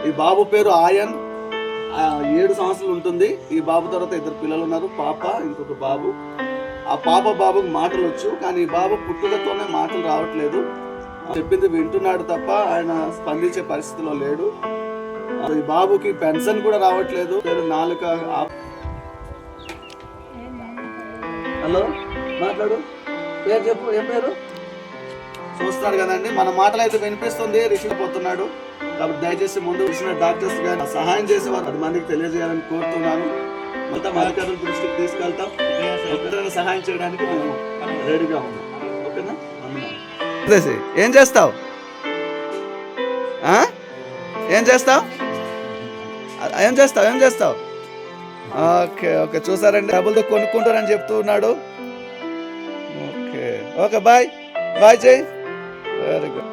ఈ బాబు పేరు ఆయన్, 7 సంవత్సరాలు ఉంటుంది. ఈ బాబు తర్వాత 2 పిల్లలు ఉన్నారు, పాప, ఇంకొక బాబు. ఆ బాబుకి మాటలు వచ్చు, కానీ ఈ బాబు పుట్టుకతోనే మాటలు రావట్లేదు. చెప్పింది వింటున్నాడు తప్ప ఆయన స్పందించే పరిస్థితిలో లేడు. ఈ బాబుకి పెన్షన్ కూడా రావట్లేదు. నాలుక. హలో, మాట్లాడు, పేరు చెప్పు, ఏం పేరు? చూస్తున్నారు కదండి, మన మాటలు అయితే వినిపిస్తుంది, రిసీవ్ పోతున్నాడు. కాబట్టి దయచేసి ముందు వచ్చిన డాక్టర్స్ గారు సహాయం చేసి 10 మందికి తెలియజేయాలని కోరుతున్నాను. మొత్తం అధికారుల దృష్టికి తీసుకెళ్తాం. ఒకరిని సహాయం చేయడానికి మేము రెడీగా ఉన్నాం. ఓకేనా? ఏం చేస్తావు? ఏం చేస్తావు? ఓకే, చూసారండి, డబ్బులతో కొనుక్కుంటారని చెప్తున్నాడు. ఓకే, బాయ్ జై. Very good.